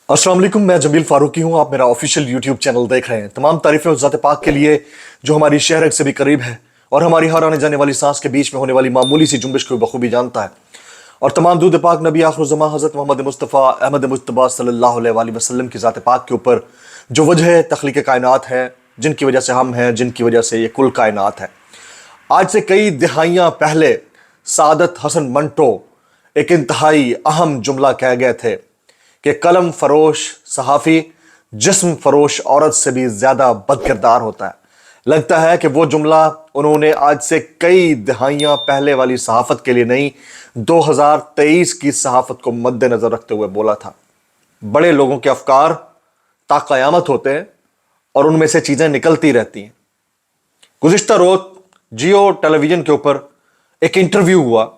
अस्सलाम वालेकुम, मैं जमील फारूकी हूँ। आप मेरा ऑफिशियल यूट्यूब चैनल देख रहे हैं। तमाम तारीफें उस ज़ात पाक के लिए जो हमारी शहर से भी करीब है और हमारी हर आने जाने वाली सांस के बीच में होने वाली मामूली सी जुम्बिश को बखूबी जानता है। और तमाम दूध पाक नबी आखिरुज़्ज़मा हज़रत मोहम्मद मुस्तफ़ा अहमद मुज्तबा सल्लल्लाहु अलैहि वसल्लम की ज़ात पाक के ऊपर जो वजह तख्लीक़ कायनात है, जिनकी वजह से हम हैं, जिनकी वजह से ये कुल कायनात है। आज से कई दिहाइयाँ पहले सादत हसन मंटो एक इंतहाई अहम जुमला कह गए थे कि कलम फरोश सहाफ़ी जिस्म फरोश औरत से भी ज़्यादा बदकिरदार होता है। लगता है कि वो जुमला उन्होंने आज से कई दिहाइयाँ पहले वाली सहाफ़त के लिए नहीं, 2023 की सहाफ़त को मद्देनज़र रखते हुए बोला था। बड़े लोगों के अफकार ता क़यामत होते हैं और उनमें से चीज़ें निकलती रहती हैं। गुज़िश्ता रोज़ जियो टेलीविज़न के ऊपर एक इंटरव्यू हुआ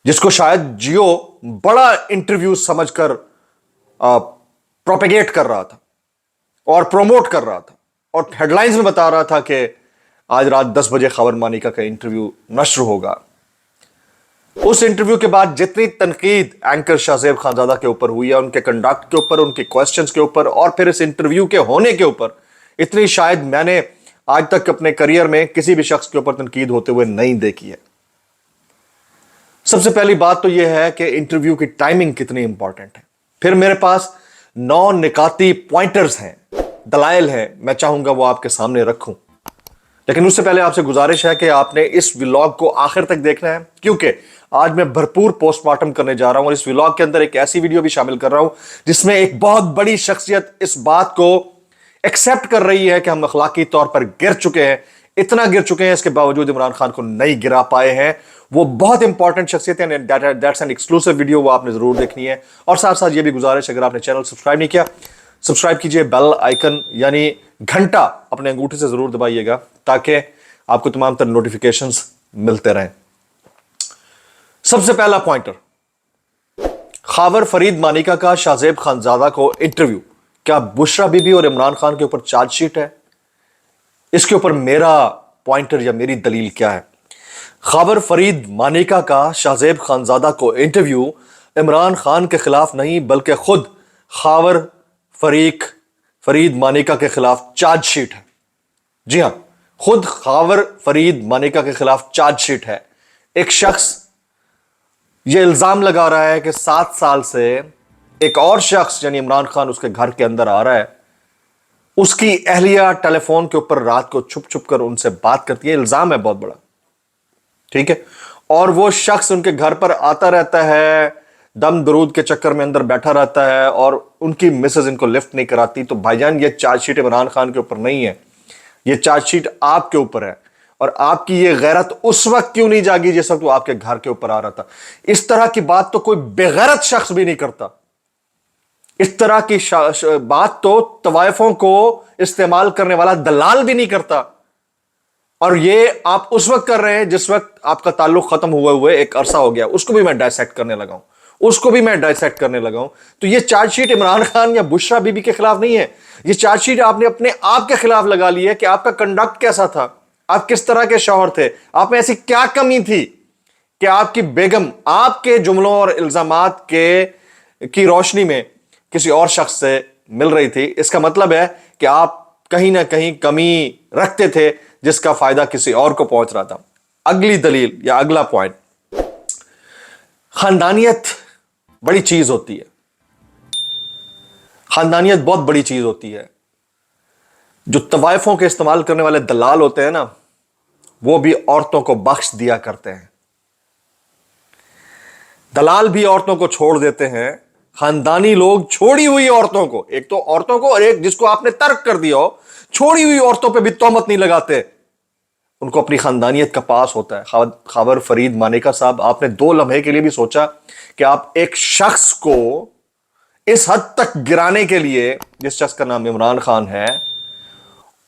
जिसको शायद जियो बड़ा इंटरव्यू समझकर प्रोपेगेट कर रहा था और प्रोमोट कर रहा था और हेडलाइंस में बता रहा था कि आज रात 10 बजे खबर मानिका का इंटरव्यू नश्र होगा। उस इंटरव्यू के बाद जितनी तनकीद एंकर शाहजेब खानजादा के ऊपर हुई है, उनके कंडक्ट के ऊपर, उनके क्वेश्चंस के ऊपर और फिर इस इंटरव्यू के होने के ऊपर, इतनी शायद मैंने आज तक अपने करियर में किसी भी शख्स के ऊपर तनकीद होते हुए नहीं देखी है। सबसे पहली बात तो यह है कि इंटरव्यू की टाइमिंग कितनी इंपॉर्टेंट है। फिर मेरे पास 9 निकाती पॉइंटर्स हैं, दलाइल हैं, मैं चाहूंगा वो आपके सामने रखूं। लेकिन उससे पहले आपसे गुजारिश है कि आपने इस व्लॉग को आखिर तक देखना है, क्योंकि आज मैं भरपूर पोस्टमार्टम करने जा रहा हूं और इस व्लॉग के अंदर एक ऐसी वीडियो भी शामिल कर रहा हूं जिसमें एक बहुत बड़ी शख्सियत इस बात को एक्सेप्ट कर रही है कि हम अखलाकी तौर पर गिर चुके हैं। इतना गिर चुके हैं, इसके बावजूद इमरान खान को नहीं गिरा पाए हैं। वो बहुत इंपॉर्टेंट शख्सियत है। दैट्स एन एक्सक्लूसिव वीडियो, वो आपने जरूर देखनी है। और साथ साथ ये भी गुजारिश, अगर आपने चैनल सब्सक्राइब नहीं किया, सब्सक्राइब कीजिए, बेल आइकन यानी घंटा अपने अंगूठे से जरूर दबाइएगा ताकि आपको तमाम तरह नोटिफिकेशंस मिलते रहें। सबसे पहला पॉइंटर, खावर फरीद मानिका का शाहजेब खानजादा को इंटरव्यू। क्या बुशरा बीबी और इमरान खान के ऊपर चार्जशीट है? इसके ऊपर मेरा पॉइंटर या मेरी दलील क्या है? खावर फरीद मानिका का शाहजेब खानजादा को इंटरव्यू इमरान खान के खिलाफ नहीं, बल्कि खुद खावर फरीद मानिका के खिलाफ चार्जशीट है। जी हां, खुद खावर फरीद मानिका के खिलाफ चार्जशीट है। एक शख्स यह इल्जाम लगा रहा है कि 7 साल से एक और शख्स यानी इमरान खान उसके घर के अंदर आ रहा है। उसकी अहलिया टेलीफोन के ऊपर रात को छुप छुप कर उनसे बात करती है। इल्जाम है बहुत बड़ा, ठीक है। और वो शख्स उनके घर पर आता रहता है, दम दरूद के चक्कर में अंदर बैठा रहता है और उनकी मिसेज इनको लिफ्ट नहीं कराती। तो भाईजान, ये चार्जशीट इमरान खान के ऊपर नहीं है, ये चार्जशीट आपके ऊपर है। और आपकी ये गैरत उस वक्त क्यों नहीं जागी जिस वक्त वो आपके घर के ऊपर आ रहा था? इस तरह की बात तो कोई बेगैरत शख्स भी नहीं करता। इस तरह की बात तो तवायफों को इस्तेमाल करने वाला दलाल भी नहीं करता। और ये आप उस वक्त कर रहे हैं जिस वक्त आपका ताल्लुक खत्म हुए एक अरसा हो गया। उसको भी मैं डायसेक्ट करने लगा हूं। तो ये चार्जशीट इमरान खान या बुशरा बीबी के खिलाफ नहीं है। ये चार्जशीट आपने अपने आप के खिलाफ लगा ली है कि आपका कंडक्ट कैसा था, आप किस तरह के शौहर थे, आप में ऐसी क्या कमी थी कि आपकी बेगम आपके जुमलों और इल्जामात की रोशनी में किसी और शख्स से मिल रही थी। इसका मतलब है कि आप कहीं ना कहीं कमी रखते थे जिसका फायदा किसी और को पहुंच रहा था। अगली दलील या अगला पॉइंट, खानदानियत बड़ी चीज होती है। खानदानियत बहुत बड़ी चीज होती है। जो तवायफों के इस्तेमाल करने वाले दलाल होते हैं ना, वो भी औरतों को बख्श दिया करते हैं। दलाल भी औरतों को छोड़ देते हैं। खानदानी लोग छोड़ी हुई औरतों को, एक तो औरतों को और एक जिसको आपने तर्क कर दिया हो, छोड़ी हुई औरतों पे भी तोहमत नहीं लगाते। उनको अपनी खानदानियत का पास होता है। खावर फरीद मानिका साहब, आपने 2 लम्हे के लिए भी सोचा कि आप एक शख्स को इस हद तक गिराने के लिए, जिस शख्स का नाम इमरान खान है,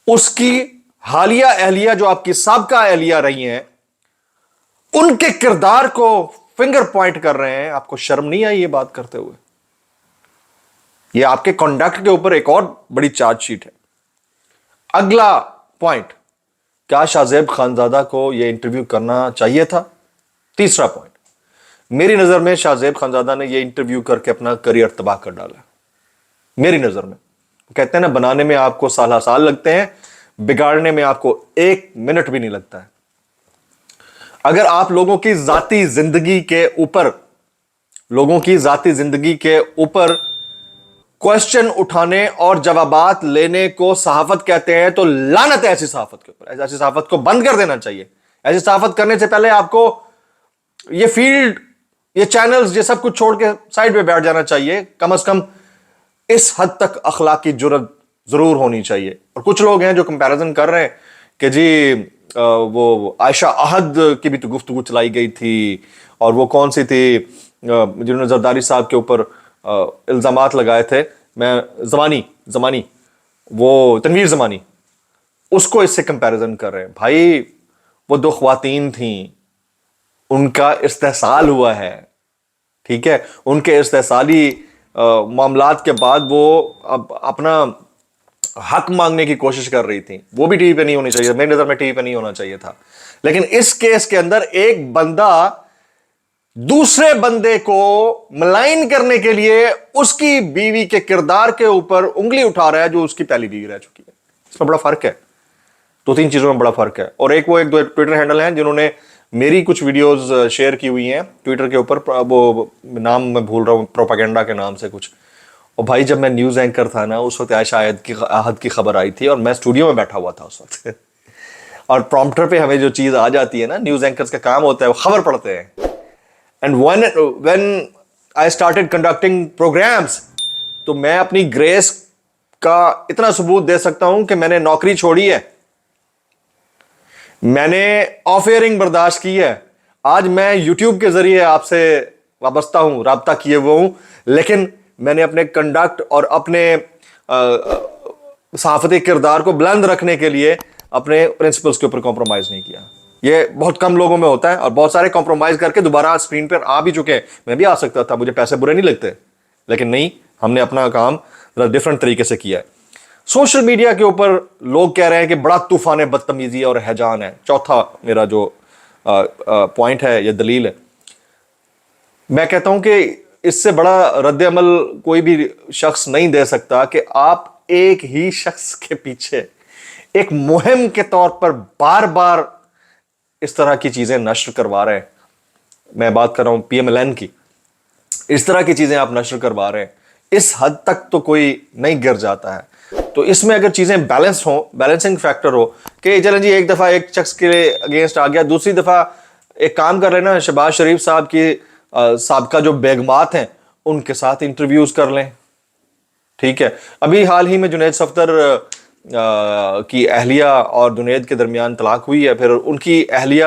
उसकी हालिया अहलिया जो आपकी साबका अहलिया रही हैं, उनके किरदार को फिंगर पॉइंट कर रहे हैं। आपको शर्म नहीं आई ये बात करते हुए? ये आपके कॉन्डक्ट के ऊपर एक और बड़ी चार्जशीट है। अगला पॉइंट, क्या शाहजेब खानजादा को यह इंटरव्यू करना चाहिए था? तीसरा पॉइंट, मेरी नजर में शाहजेब खानजादा ने यह इंटरव्यू करके अपना करियर तबाह कर डाला। میری نظر میں. کہتے ہیں نا بنانے میں آپ کو سال لگتے ہیں, بگاڑنے میں آپ کو 1 منٹ بھی نہیں لگتا ہے. اگر آپ لوگوں کی ذاتی زندگی کے اوپر کوشچن اٹھانے اور جوابات لینے کو صحافت کہتے ہیں, تو لعنت ہے ایسی صحافت کے اوپر. ایسی صحافت کو بند کر دینا چاہیے. ایسی صحافت کرنے سے پہلے آپ کو یہ فیلڈ, یہ چینلز, یہ سب کچھ چھوڑ کے سائڈ پہ بیٹھ جانا چاہیے. کم از کم اس حد تک اخلاقی جرات ضرور ہونی چاہیے. اور کچھ لوگ ہیں جو کمپیرزن کر رہے ہیں کہ جی وہ عائشہ احد کی بھی تو گفتگو چلائی گئی تھی, اور وہ کون سی تھی جنہوں نے زرداری صاحب کے اوپر الزامات لگائے تھے, میں زمانی وہ تنویر زمانی, اس کو اس سے کمپیرزن کر رہے ہیں. بھائی وہ 2 خواتین تھیں, ان کا استحصال ہوا ہے, ٹھیک ہے, ان کے استحصالی معاملات کے بعد وہ اپنا حق مانگنے کی کوشش کر رہی تھی. وہ بھی ٹی وی پہ نہیں ہونی چاہیے, میری نظر میں ٹی وی پہ نہیں ہونا چاہیے تھا. لیکن اس کیس کے اندر ایک بندہ دوسرے بندے کو ملائن کرنے کے لیے اس کی بیوی کے کردار کے اوپر انگلی اٹھا رہا ہے جو اس کی پہلی بیوی رہ چکی ہے. اس میں بڑا فرق ہے, 2-3 چیزوں میں بڑا فرق ہے. اور ایک دو ٹویٹر ہینڈل ہیں جنہوں نے میری کچھ ویڈیوز شیئر کی ہوئی ہیں ٹویٹر کے اوپر, وہ نام میں بھول رہا ہوں, پروپیگنڈا کے نام سے کچھ. اور بھائی جب میں نیوز اینکر تھا نا, اس وقت عائشہ احد کی خبر آئی تھی اور میں اسٹوڈیو میں بیٹھا ہوا تھا اس وقت. اور پرومپٹر پہ ہمیں جو چیز آ جاتی ہے نا, نیوز اینکرز کا کام ہوتا ہے وہ خبر پڑھتے ہیں. And when I started conducting programs, تو میں اپنی گریس کا اتنا ثبوت دے سکتا ہوں کہ میں نے نوکری چھوڑی ہے, میں نے آف ایئرنگ برداشت کی ہے. آج میں یوٹیوب کے ذریعے آپ سے وابستہ ہوں, رابطہ کیے ہوئے ہوں, لیکن میں نے اپنے کنڈکٹ اور اپنے صحافتی کردار کو بلند رکھنے کے لیے اپنے پرنسپلز کے اوپر کمپرومائز نہیں کیا. یہ بہت کم لوگوں میں ہوتا ہے, اور بہت سارے کمپرومائز کر کے دوبارہ اسکرین پر آ بھی چکے ہیں. میں بھی آ سکتا تھا, مجھے پیسے برے نہیں لگتے, لیکن نہیں, ہم نے اپنا کام ڈفرنٹ طریقے سے کیا ہے. سوشل میڈیا کے اوپر لوگ کہہ رہے ہیں کہ بڑا طوفان بدتمیزی اور ہیجان ہے. چوتھا میرا جو پوائنٹ ہے, یہ دلیل ہے, میں کہتا ہوں کہ اس سے بڑا رد عمل کوئی بھی شخص نہیں دے سکتا کہ آپ ایک ہی شخص کے پیچھے ایک مہم کے طور پر بار بار اس طرح کی چیزیں نشر کروا رہے ہیں. میں بات کر رہا ہوں PMLN کی. اس طرح کی چیزیں آپ نشر کروا رہے ہیں, اس حد تک تو کوئی نہیں گر جاتا ہے. تو اس میں اگر چیزیں بیلنس ہوں, بیلنسنگ فیکٹر ہو کہ چلیں جی ایک دفعہ ایک شخص کے اگینسٹ آ گیا, دوسری دفعہ ایک کام کر رہے ہیں نا, شہباز شریف صاحب کی سابقہ جو بیگمات ہیں ان کے ساتھ انٹرویوز کر لیں, ٹھیک ہے. ابھی حال ہی میں جنید صفدر کی اہلیہ اور جنید کے درمیان طلاق ہوئی ہے, پھر ان کی اہلیہ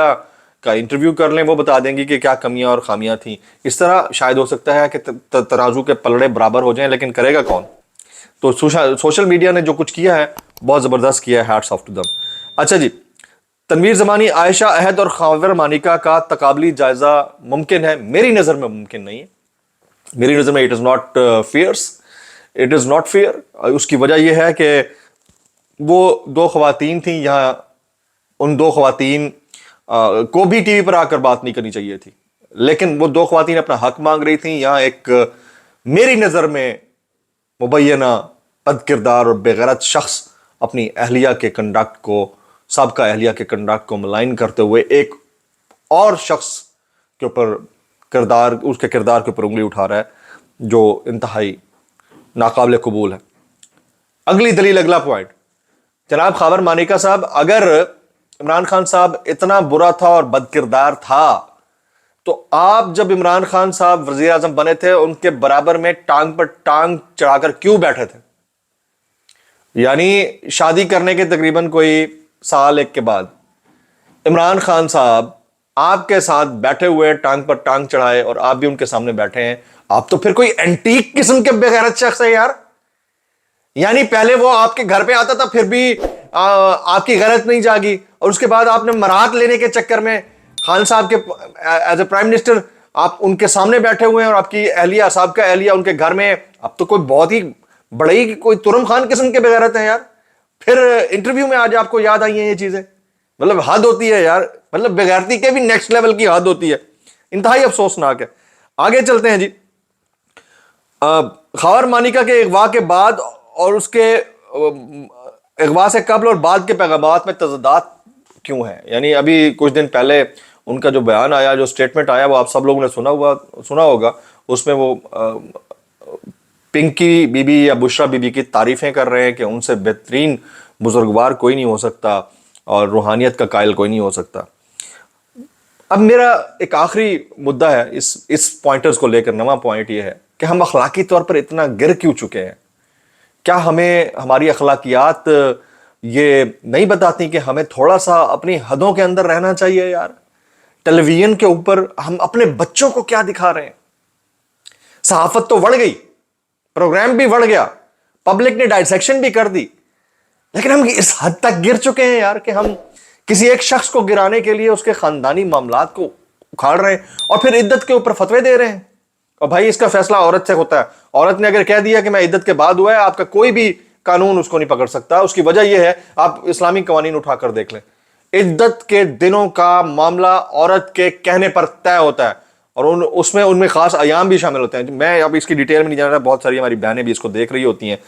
کا انٹرویو کر لیں, وہ بتا دیں گی کہ کیا کمیاں اور خامیاں تھیں. اس طرح شاید ہو سکتا ہے کہ ترازو کے پلڑے برابر ہو جائیں, لیکن کرے گا کون؟ تو سوشل میڈیا نے جو کچھ کیا ہے بہت زبردست کیا ہے, ہیٹس آف ٹو دم. اچھا جی, تنویر زمانی, عائشہ احد اور خاور مانیکا کا تقابلی جائزہ ممکن ہے؟ میری نظر میں ممکن نہیں ہے. میری نظر میں اٹ از ناٹ فیئر. اس کی وجہ یہ ہے کہ وہ 2 خواتین تھیں, یہاں ان 2 خواتین کو بھی ٹی وی پر آ کر بات نہیں کرنی چاہیے تھی, لیکن وہ 2 خواتین اپنا حق مانگ رہی تھیں. یہاں ایک میری نظر میں مبینہ بد کردار اور بےغیرت شخص اپنی اہلیہ کے کنڈکٹ کو, سابقہ اہلیہ کے کنڈکٹ کو ملائن کرتے ہوئے ایک اور شخص کے اوپر اس کے کردار کے اوپر انگلی اٹھا رہا ہے, جو انتہائی ناقابل قبول ہے. اگلی دلیل, اگلا پوائنٹ, جناب خاور مانیکا صاحب, اگر عمران خان صاحب اتنا برا تھا اور بد کردار تھا تو آپ جب عمران خان صاحب وزیر اعظم بنے تھے ان کے برابر میں ٹانگ پر ٹانگ چڑھا کر کیوں بیٹھے تھے؟ یعنی شادی کرنے کے تقریباً کوئی سال ایک کے بعد عمران خان صاحب آپ کے ساتھ بیٹھے ہوئے, ٹانگ پر ٹانگ چڑھائے, اور آپ بھی ان کے سامنے بیٹھے ہیں. آپ تو پھر کوئی اینٹیک قسم کے بےغیرت شخص ہے یار. یعنی پہلے وہ آپ کے گھر پہ آتا تھا پھر بھی آپ کی غیرت نہیں جاگی, اور اس کے بعد آپ نے مراد لینے کے چکر میں خان صاحب کے ایز اے پرائم منسٹر آپ ان کے سامنے بیٹھے ہوئے ہیں, اور آپ کی اہلیہ, سابقہ اہلیہ ان کے گھر میں. اب تو کوئی بہت ہی بڑے ہی کوئی ترم خان قسم کے بغیرت ہیں یار. پھر انٹرویو میں آج آپ کو یاد آئی ہیں یہ چیزیں, مطلب حد ہوتی ہے یار, مطلب بغیرتی کے بھی نیکسٹ لیول کی حد ہوتی ہے, انتہائی افسوسناک ہے. آگے چلتے ہیں جی. खावर मानिका के अगवा के बाद और उसके अगवा से कबल और बाद के पैगामात में तज़ादात क्यों है? यानी अभी कुछ दिन पहले उनका जो बयान आया, जो स्टेटमेंट आया, वो आप सब लोगों ने सुना होगा। उसमें वो पिंकी बीबी या बुशरा बीबी की तारीफें कर रहे हैं कि उनसे बेहतरीन बुजुर्गवार कोई नहीं हो सकता और रूहानियत का कायल कोई नहीं हो सकता। अब मेरा एक आखिरी मुद्दा है इस पॉइंटर्स को लेकर, नवा पॉइंट ये है कि हम अखलाकी तौर पर इतना गिर क्यों चुके हैं? क्या हमें हमारी अखलाकियात ये नहीं बताती कि हमें थोड़ा सा अपनी हदों के अंदर रहना चाहिए यार? टेलीविजन के ऊपर हम अपने बच्चों को क्या दिखा रहे हैं? सहाफत तो बढ़ गई, प्रोग्राम भी बढ़ गया, पब्लिक ने डाइसेक्शन भी कर दी, लेकिन हम इस हद तक गिर चुके हैं यार कि हम किसी एक शख्स को गिराने के लिए उसके खानदानी मामलात को उखाड़ रहे हैं और फिर इद्दत के ऊपर फतवे दे रहे हैं। और भाई इसका फैसला औरत से होता है। औरत ने अगर कह दिया कि मैं इद्दत के बाद हुआ है, आपका कोई भी कानून उसको नहीं पकड़ सकता। उसकी वजह यह है, आप इस्लामी कवानीन उठाकर देख लें, इद्दत के दिनों का मामला औरत के कहने पर तय होता है और उसमें उनमें खास अयाम भी शामिल होते हैं। मैं अब इसकी डिटेल में नहीं जाना, बहुत सारी हमारी बहनें भी इसको देख रही होती हैं।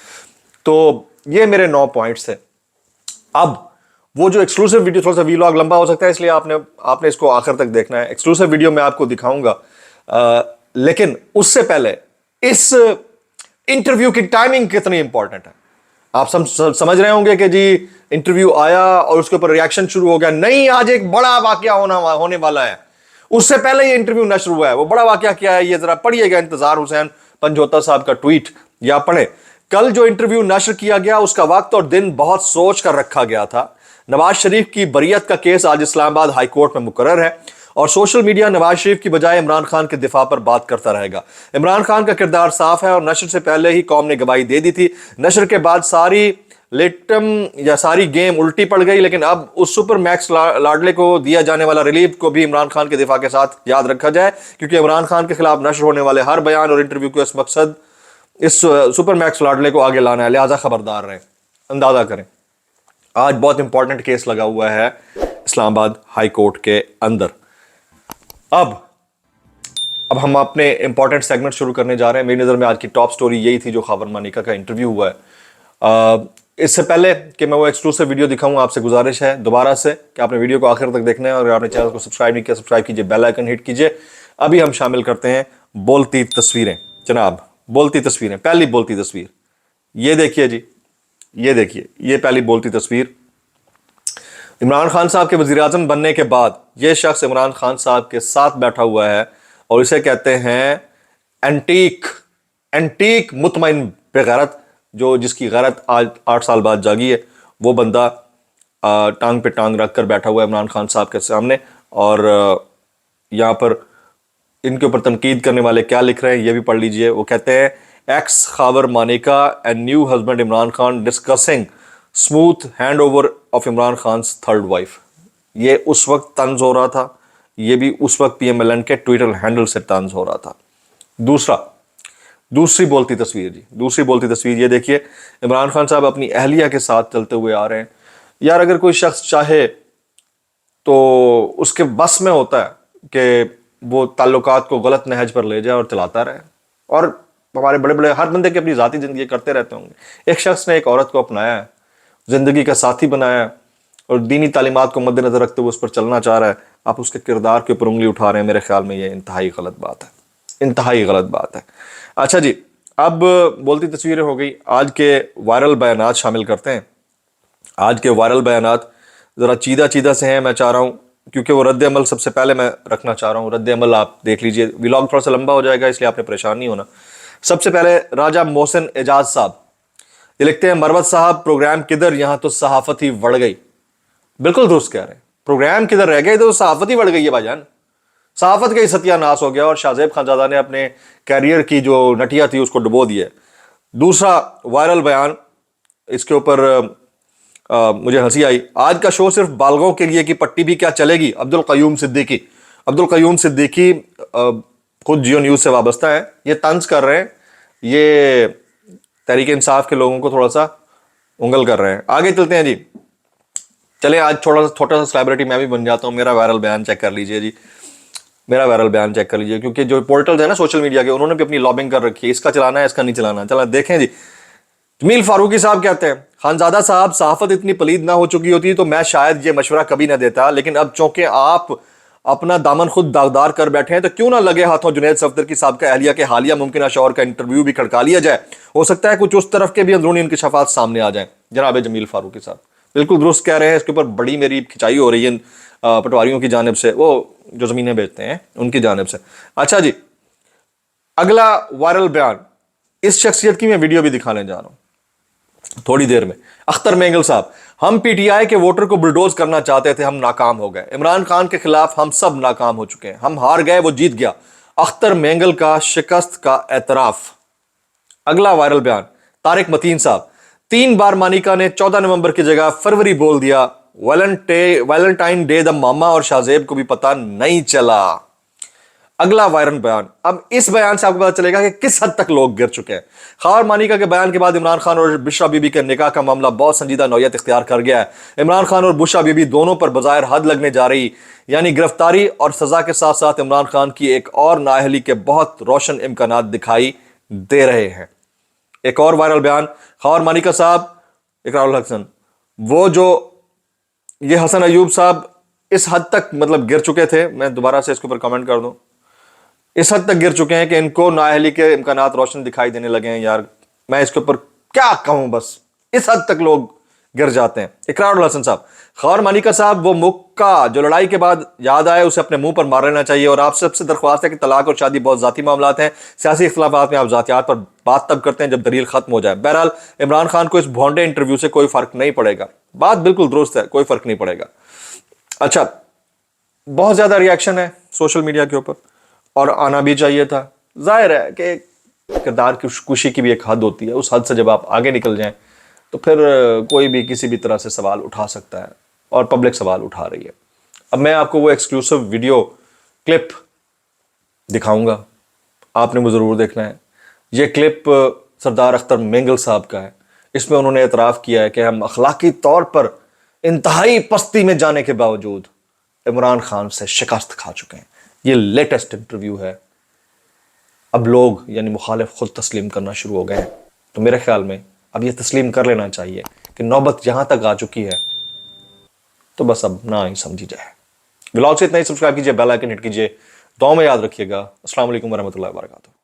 तो ये मेरे 9 पॉइंट्स थे। अब वो जो एक्सक्लूसिव वीडियो, थोड़ा सा वीलॉग लंबा हो सकता है, इसलिए आपने इसको आखिर तक देखना है। एक्सक्लूसिव वीडियो मैं आपको दिखाऊंगा, लेकिन उससे पहले इस इंटरव्यू की टाइमिंग कितनी इंपॉर्टेंट है। आप समझ रहे होंगे कि जी इंटरव्यू आया और उसके ऊपर रिएक्शन शुरू हो गया। नहीं, आज एक बड़ा वाकया होने वाला है। उससे पहले ये इंटरव्यू नशर हुआ है। वो बड़ा वाकया क्या है, ये जरा पढ़िएगा इंतजार हुसैन पंजोता साहब का ट्वीट, या पढ़े। कल जो इंटरव्यू नशर किया गया उसका वक्त और दिन बहुत सोच कर रखा गया था। नवाज शरीफ की बरियत का केस आज इस्लामाबाद हाई कोर्ट में मुकर्रर है और सोशल मीडिया नवाज शरीफ की बजाय इमरान खान के दिफा पर बात करता रहेगा। इमरान खान का किरदार साफ है और नशर से पहले ही कौम ने गवाही दे दी थी। नशर के बाद सारी लेटम या सारी गेम उल्टी पड़ गई, लेकिन अब उस सुपर मैक्स लाडले को दिया जाने वाला रिलीफ को भी इमरान खान के दिफा के साथ याद रखा जाए, क्योंकि इमरान खान के खिलाफ नशर होने वाले हर बयान और इंटरव्यू को इस मकसद इस सुपर मैक्स लाडले को आगे लाना है। लिहाजा खबरदार रहें, अंदाजा करें। आज बहुत इंपॉर्टेंट केस लगा हुआ है इस्लामाबाद हाई कोर्ट के अंदर। अब हम अपने इंपॉर्टेंट सेगमेंट शुरू करने जा रहे हैं। मेरी नज़र में आज की टॉप स्टोरी यही थी जो खावर मानिका का इंटरव्यू हुआ है। इससे पहले कि मैं वो एक्सक्लूसिव वीडियो दिखाऊं, आपसे गुजारिश है दोबारा से कि आपने वीडियो को आखिर तक देखना है और अगर आपने चैनल को सब्सक्राइब नहीं किया, सब्सक्राइब कीजिए, बेल आइकन हिट कीजिए। अभी हम शामिल करते हैं बोलती तस्वीरें। जनाब, बोलती तस्वीरें। पहली बोलती तस्वीर ये देखिए जी, ये देखिए, ये पहली बोलती तस्वीर। इमरान खान साहब के वज़ीर-ए-आज़म बनने के बाद ये शख्स इमरान खान साहब के साथ बैठा हुआ है और इसे कहते हैं एंटीक मुतमईन बेगैरत, जो जिसकी गैरत आज 8 साल बाद जागी है। वो बंदा टांग पे टांग रख कर बैठा हुआ है इमरान खान साहब के सामने और यहाँ पर इनके ऊपर तनकीद करने वाले क्या लिख रहे हैं ये भी पढ़ लीजिए। वो कहते हैं, x Khawar Manika and new husband Imran Khan discussing smooth hand over of Imran Khan third wife. ये उस वक्त तंज हो रहा था, ये भी उस वक्त PMLN के ट्विटर हैंडल से तंज हो रहा था। दूसरी बोलती तस्वीर जी, दूसरी बोलती तस्वीर ये देखिए। इमरान खान साहब अपनी अहलिया के साथ चलते हुए आ रहे हैं। यार, अगर कोई शख्स चाहे तो उसके बस में होता है कि वो ताल्लुकात को गलत नहज पर ले जाए और चलाता रहे। और हमारे बड़े बड़े हर बंदे की अपनी ज़ाती ज़िंदगी करते रहते होंगे। एक शख्स ने एक औरत को अपनाया है, ज़िंदगी का साथी बनाया है और दीनी तालीमात को मद्देनज़र रखते हुए उस पर चलना चाह रहा है। आप उसके किरदार के ऊपर उंगली उठा रहे हैं। मेरे ख्याल में ये इंतहाई गलत बात है, इंतहाई गलत बात है। अच्छा जी, अब बोलती तस्वीरें हो गई। आज के वायरल बयानात शामिल करते हैं। आज के वायरल बयानात ज़रा चीदा से हैं। मैं चाह रहा हूँ, क्योंकि वो रद्द अमल सबसे पहले मैं रखना चाह रहा हूँ। रद्द अमल आप देख लीजिए, व्लॉग थोड़ा सा लंबा हो जाएगा, इसलिए आपने परेशान नहीं होना। सबसे पहले राजा मोहसिन एजाज साहब ये लिखते हैं, मरवत साहब प्रोग्राम किधर, यहाँ तो सहाफत ही बढ़ गई। बिल्कुल दुरुस्त कह रहे हैं, प्रोग्राम किधर रह गए, तो सहाफत ही बढ़ गई है भाईजान। सहाफत का ही सत्यानाश हो गया और शाहजेब खानजादा ने अपने कैरियर की जो नटिया थी उसको डुबो दिया। दूसरा वायरल बयान, इसके ऊपर मुझे हंसी आई। आज का शो सिर्फ बालगों के लिए की पट्टी भी क्या चलेगी। अब्दुल कयूम सिद्दीकी खुद जियो न्यूज़ से वाबस्ता है। ये तंज कर रहे हैं, ये तहरीक इंसाफ के लोगों को थोड़ा सा उंगल कर रहे हैं। आगे चलते हैं जी। चले आज छोटा सा सेलिब्रिटी मैं भी बन जाता हूँ। मेरा वायरल बयान चेक कर लीजिए जी। میرا وائرل بیان چیک کر لیجیے، کیونکہ جو پورٹلز ہیں نا سوشل میڈیا کے، انہوں نے بھی اپنی لابنگ کر رکھی ہے، اس کا چلانا ہے اس کا نہیں چلانا. چلا دیکھیں جی. جمیل فاروقی صاحب کہتے ہیں خانزادہ صاحب صحافت اتنی پلید نہ ہو چکی ہوتی تو میں شاید یہ مشورہ کبھی نہ دیتا، لیکن اب چونکہ آپ اپنا دامن خود داغدار کر بیٹھے ہیں تو کیوں نہ لگے ہاتھوں جنید صفدر کی سابقہ اہلیہ کے حالیہ ممکنہ شوہر کا انٹرویو بھی کھڑکا لیا جائے، ہو سکتا ہے کچھ اس طرف کے بھی اندرونی انکشافات سامنے آ جائیں. جناب جمیل فاروقی صاحب بالکل درست کہہ رہے ہیں، اس کے اوپر بڑی میری کھچائی ہو رہی ہے پٹواریوں کی جانب سے، وہ جو زمینیں بیچتے ہیں ان کی جانب سے. اچھا جی، اگلا وائرل بیان، اس شخصیت کی میں ویڈیو بھی دکھانے جا رہا ہوں تھوڑی دیر میں. اختر مینگل صاحب، ہم پی ٹی آئی کے ووٹر کو بلڈوز کرنا چاہتے تھے، ہم ناکام ہو گئے. عمران خان کے خلاف ہم سب ناکام ہو چکے ہیں، ہم ہار گئے وہ جیت گیا. اختر مینگل کا شکست کا اعتراف. اگلا وائرل بیان، طارق متین صاحب، 3 بار مانیکا نے 14 نومبر کی جگہ فروری بول دیا. ویلنٹائن ڈے دا ماما اور شاہ زیب کو بھی پتہ نہیں چلا. اگلا وائرل بیان، اب اس بیان سے آپ کو پتا چلے گا کہ کس حد تک لوگ گر چکے ہیں. خاور مانیکا کے بیان کے بعد عمران خان اور بشرا بی بی کے نکاح کا معاملہ بہت سنجیدہ نوعیت اختیار کر گیا ہے. عمران خان اور بشرا بی بی دونوں پر بظاہر حد لگنے جا رہی، یعنی گرفتاری اور سزا کے ساتھ ساتھ عمران خان کی ایک اور نااہلی کے بہت روشن امکانات دکھائی دے رہے ہیں. ایک اور وائرل بیان، خاور مانیکا صاحب، اقرار الحسن، وہ جو یہ حسن ایوب صاحب اس حد تک مطلب گر چکے تھے، میں دوبارہ سے اس کے اوپر کمنٹ کر دوں، اس حد تک گر چکے ہیں کہ ان کو نااہلی کے امکانات روشن دکھائی دینے لگے ہیں. یار میں اس کے اوپر کیا کہوں، بس اس حد تک لوگ گر جاتے ہیں. اقرار الحسن صاحب، خاور مانیکا صاحب، وہ مکہ جو لڑائی کے بعد یاد آئے اسے اپنے منہ پر مار لینا چاہیے. اور آپ سب سے درخواست ہے کہ طلاق اور شادی بہت ذاتی معاملات ہیں، سیاسی اختلافات میں آپ ذاتیات پر بات تب کرتے ہیں جب دلیل ختم ہو جائے. بہرحال عمران خان کو اس بھونڈے انٹرویو سے کوئی فرق نہیں پڑے گا. بات بالکل درست ہے، کوئی فرق نہیں پڑے گا. اچھا، بہت زیادہ ریاکشن ہے سوشل میڈیا کے اوپر اور آنا بھی چاہیے تھا. ظاہر ہے کہ کردار کی کشی کی بھی ایک حد ہوتی ہے، اس حد سے جب آپ آگے نکل جائیں تو پھر کوئی بھی کسی بھی طرح سے سوال اٹھا سکتا ہے، اور پبلک سوال اٹھا رہی ہے. اب میں آپ کو وہ ایکسکلوسیو ویڈیو کلپ دکھاؤں گا، آپ نے وہ ضرور دیکھنا ہے. یہ کلپ سردار اختر مینگل صاحب کا ہے. اس میں انہوں نے اعتراف کیا ہے کہ ہم اخلاقی طور پر انتہائی پستی میں جانے کے باوجود عمران خان سے شکست کھا چکے ہیں. یہ لیٹسٹ انٹرویو ہے. اب لوگ یعنی مخالف خود تسلیم کرنا شروع ہو گئے ہیں، تو میرے خیال میں اب یہ تسلیم کر لینا چاہیے کہ نوبت یہاں تک آ چکی ہے تو بس اب نہ ہی سمجھی جائے. ولاگ سے اتنا ہی. سبسکرائب کیجیے، بیل آئکن ہٹ کیجیے. دعاؤں میں یاد رکھیے گا. السلام علیکم ورحمۃ اللہ وبرکاتہ.